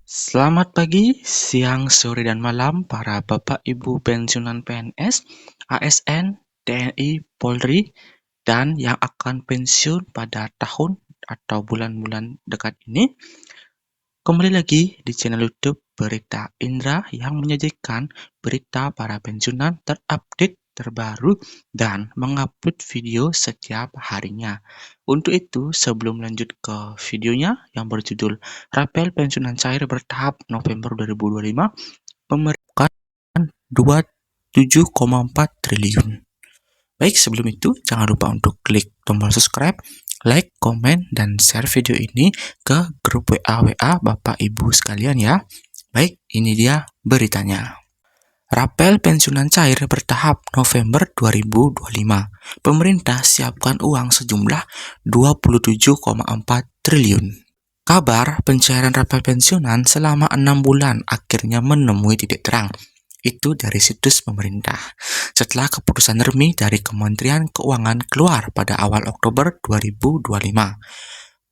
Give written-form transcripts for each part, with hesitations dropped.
Selamat pagi, siang, sore, dan malam para Bapak Ibu pensiunan PNS, ASN, TNI, Polri, dan yang akan pensiun pada tahun atau bulan-bulan dekat ini. Kembali lagi di channel YouTube Berita Indra yang menyajikan berita para pensiunan terupdate, terbaru, dan mengupload video setiap harinya. Untuk itu, sebelum lanjut ke videonya yang berjudul Rapel Pensiunan Cair Bertahap November 2025, pemerintah 27,4 triliun. Baik, sebelum itu jangan lupa untuk klik tombol subscribe, like, komen, dan share video ini ke grup WA Bapak Ibu sekalian ya. Baik, ini dia beritanya. Rapel pensiunan cair bertahap November 2025. Pemerintah siapkan uang sejumlah 27,4 triliun. Kabar pencairan rapel pensiunan selama 6 bulan akhirnya menemui titik terang. Itu dari situs pemerintah. Setelah keputusan resmi dari Kementerian Keuangan keluar pada awal Oktober 2025,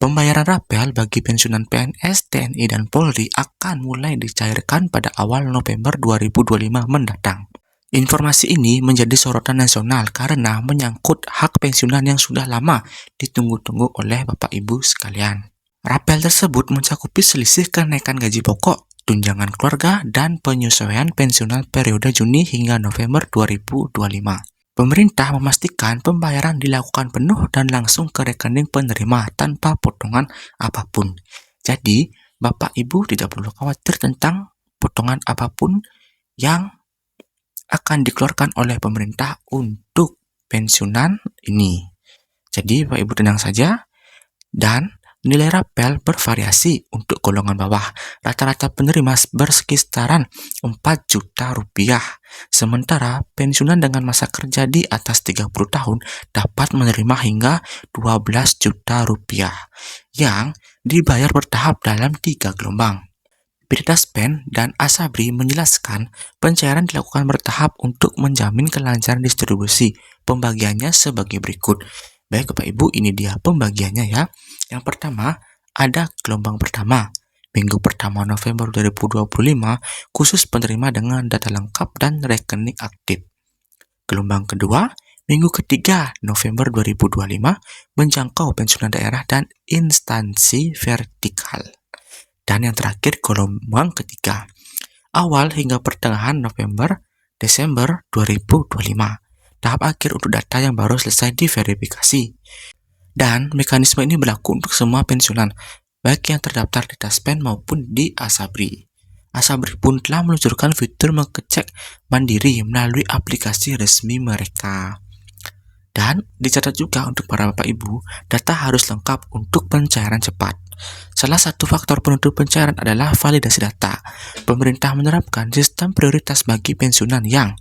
pembayaran rapel bagi pensiunan PNS, TNI, dan Polri akan mulai dicairkan pada awal November 2025 mendatang. Informasi ini menjadi sorotan nasional karena menyangkut hak pensiunan yang sudah lama ditunggu-tunggu oleh Bapak Ibu sekalian. Rapel tersebut mencakupi selisih kenaikan gaji pokok, tunjangan keluarga, dan penyesuaian pensiunan periode Juni hingga November 2025. Pemerintah memastikan pembayaran dilakukan penuh dan langsung ke rekening penerima tanpa potongan apapun. Jadi, Bapak Ibu tidak perlu khawatir tentang potongan apapun yang akan dikeluarkan oleh pemerintah untuk pensiunan ini. Jadi, Bapak Ibu tenang saja, dan nilai rapel bervariasi untuk golongan bawah. Rata-rata penerima bersekitaran 4 juta rupiah. Sementara pensiunan dengan masa kerja di atas 30 tahun dapat menerima hingga 12 juta rupiah yang dibayar bertahap dalam 3 gelombang. Berita Spen dan Asabri menjelaskan pencairan dilakukan bertahap untuk menjamin kelancaran distribusi. Pembagiannya sebagai berikut. Baik Bapak Ibu, ini dia pembagiannya ya. Yang pertama, ada gelombang pertama, minggu pertama November 2025, khusus penerima dengan data lengkap dan rekening aktif. Gelombang kedua, minggu ketiga November 2025, menjangkau pensiunan daerah dan instansi vertikal. Dan yang terakhir, gelombang ketiga, awal hingga pertengahan November-Desember 2025. Tahap akhir untuk data yang baru selesai diverifikasi. Dan mekanisme ini berlaku untuk semua pensiunan, baik yang terdaftar di Taspen maupun di Asabri. Asabri pun telah meluncurkan fitur mengecek mandiri melalui aplikasi resmi mereka. Dan dicatat juga untuk para Bapak Ibu, data harus lengkap untuk pencairan cepat. Salah satu faktor penentu pencairan adalah validasi data. Pemerintah menerapkan sistem prioritas bagi pensiunan yang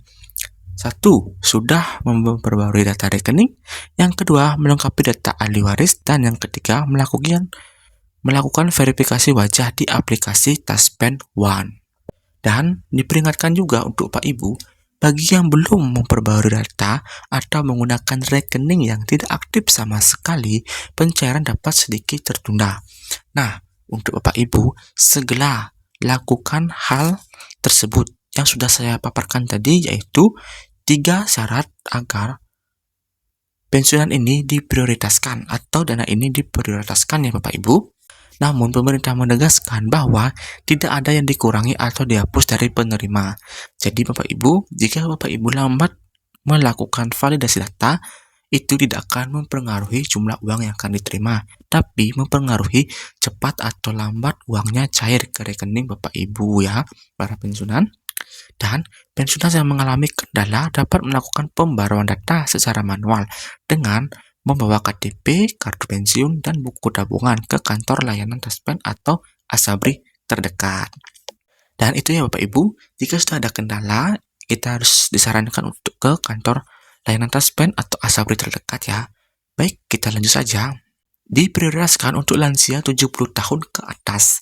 satu, sudah memperbarui data rekening. Yang kedua, melengkapi data ahli waris. Dan yang ketiga, melakukan verifikasi wajah di aplikasi Taspen One. Dan diperingatkan juga untuk Pak Ibu, bagi yang belum memperbarui data atau menggunakan rekening yang tidak aktif sama sekali, pencairan dapat sedikit tertunda. Nah, untuk Bapak Ibu, segera lakukan hal tersebut yang sudah saya paparkan tadi, yaitu 3 syarat agar pensiunan ini diprioritaskan atau dana ini diprioritaskan ya Bapak Ibu. Namun pemerintah menegaskan bahwa tidak ada yang dikurangi atau dihapus dari penerima. Jadi Bapak Ibu, jika Bapak Ibu lambat melakukan validasi data, itu tidak akan mempengaruhi jumlah uang yang akan diterima, tapi mempengaruhi cepat atau lambat uangnya cair ke rekening Bapak Ibu ya, para pensiunan. Dan pensiunan yang mengalami kendala dapat melakukan pembaruan data secara manual dengan membawa KTP, kartu pensiun, dan buku tabungan ke kantor layanan Taspen atau Asabri terdekat. Dan itu ya Bapak Ibu, jika sudah ada kendala, kita harus disarankan untuk ke kantor layanan Taspen atau Asabri terdekat ya. Baik, kita lanjut saja. Diprioritaskan untuk lansia 70 tahun ke atas.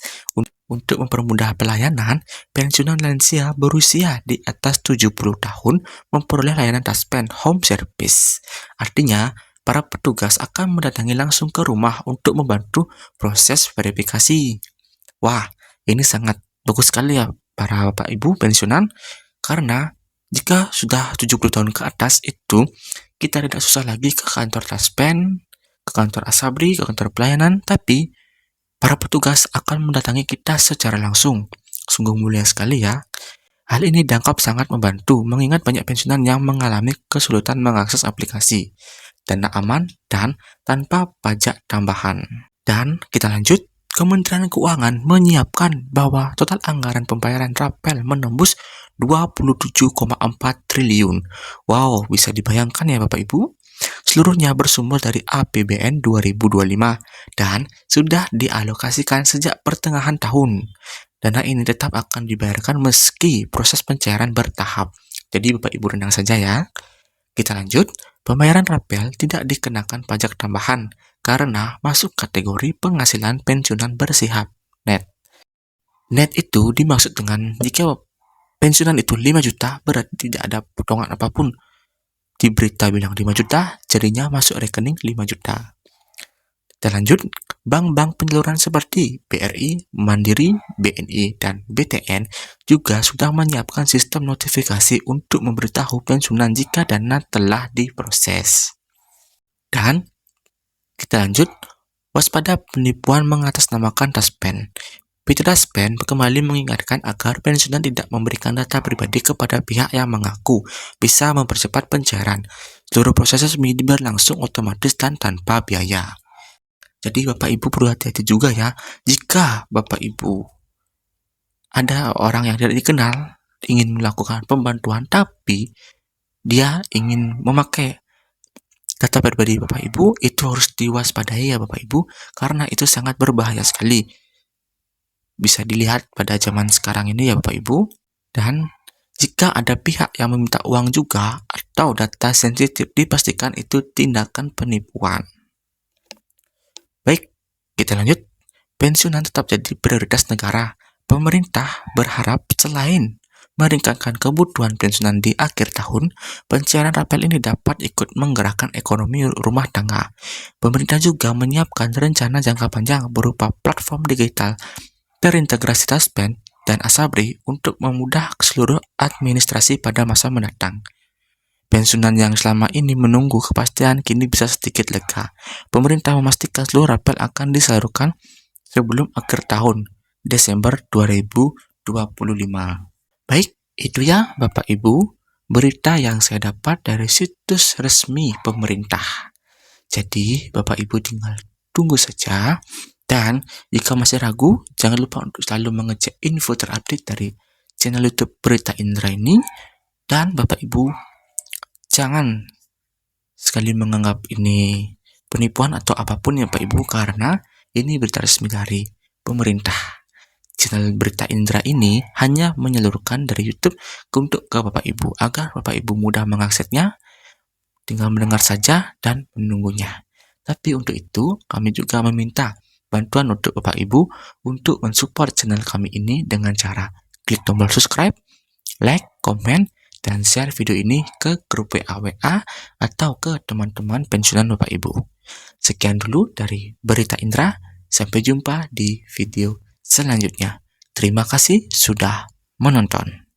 Untuk mempermudah pelayanan, pensiunan lansia berusia di atas 70 tahun memperoleh layanan Taspen Home Service. Artinya, para petugas akan mendatangi langsung ke rumah untuk membantu proses verifikasi. Wah, ini sangat bagus sekali ya para Bapak Ibu pensiunan, karena jika sudah 70 tahun ke atas itu, kita tidak susah lagi ke kantor Taspen, ke kantor Asabri, ke kantor pelayanan, tapi para petugas akan mendatangi kita secara langsung. Sungguh mulia sekali ya. Hal ini dianggap sangat membantu, mengingat banyak pensiunan yang mengalami kesulitan mengakses aplikasi. Dana aman dan tanpa pajak tambahan. Dan kita lanjut, Kementerian Keuangan menyiapkan bahwa total anggaran pembayaran rapel menembus 27,4 triliun. Wow, bisa dibayangkan ya Bapak Ibu? Seluruhnya bersumber dari APBN 2025 dan sudah dialokasikan sejak pertengahan tahun. Dana ini tetap akan dibayarkan meski proses pencairan bertahap. Jadi Bapak Ibu tenang saja ya. Kita lanjut, pembayaran rapel tidak dikenakan pajak tambahan karena masuk kategori penghasilan pensiunan bersihab net. Net itu dimaksud dengan jika pensiunan itu 5 juta, berarti tidak ada potongan apapun. Di berita bilang 5 juta, jadinya masuk rekening 5 juta. Kita lanjut, bank-bank penyaluran seperti BRI, Mandiri, BNI, dan BTN juga sudah menyiapkan sistem notifikasi untuk memberitahu pensiunan jika dana telah diproses. Dan kita lanjut, waspada penipuan mengatasnamakan Taspen. PT Taspen kembali mengingatkan agar pensiunan tidak memberikan data pribadi kepada pihak yang mengaku bisa mempercepat pencairan. Seluruh proses resmi berlangsung otomatis dan tanpa biaya. Jadi Bapak Ibu perlu hati-hati juga ya, jika Bapak Ibu ada orang yang tidak dikenal ingin melakukan pembantuan tapi dia ingin memakai data pribadi Bapak Ibu, itu harus diwaspadai ya Bapak Ibu, karena itu sangat berbahaya sekali. Bisa dilihat pada zaman sekarang ini ya Bapak Ibu. Dan jika ada pihak yang meminta uang juga atau data sensitif, dipastikan itu tindakan penipuan. Baik, kita lanjut. Pensiunan tetap jadi prioritas negara. Pemerintah berharap selain meringankan kebutuhan pensiunan di akhir tahun, pencairan rapel ini dapat ikut menggerakkan ekonomi rumah tangga. Pemerintah juga menyiapkan rencana jangka panjang berupa platform digital terintegrasi Taspen dan Asabri untuk memudahkan seluruh administrasi pada masa mendatang. Pensiunan yang selama ini menunggu kepastian kini bisa sedikit lega. Pemerintah memastikan seluruh rapel akan disalurkan sebelum akhir tahun, Desember 2025. Baik, itu ya Bapak Ibu, berita yang saya dapat dari situs resmi pemerintah. Jadi, Bapak Ibu tinggal tunggu saja. Dan jika masih ragu, jangan lupa untuk selalu mengecek info terupdate dari channel YouTube Berita Indra ini. Dan Bapak Ibu, jangan sekali menganggap ini penipuan atau apapun ya Bapak Ibu, karena ini berita resmi dari pemerintah. Channel Berita Indra ini hanya menyalurkan dari YouTube untuk ke Bapak Ibu, agar Bapak Ibu mudah mengaksesnya, tinggal mendengar saja dan menunggunya. Tapi untuk itu, kami juga meminta bantuan untuk Bapak Ibu untuk mensupport channel kami ini dengan cara klik tombol subscribe, like, komen, dan share video ini ke grup WA atau ke teman-teman pensiunan Bapak Ibu. Sekian dulu dari Berita Indra, sampai jumpa di video selanjutnya. Terima kasih sudah menonton.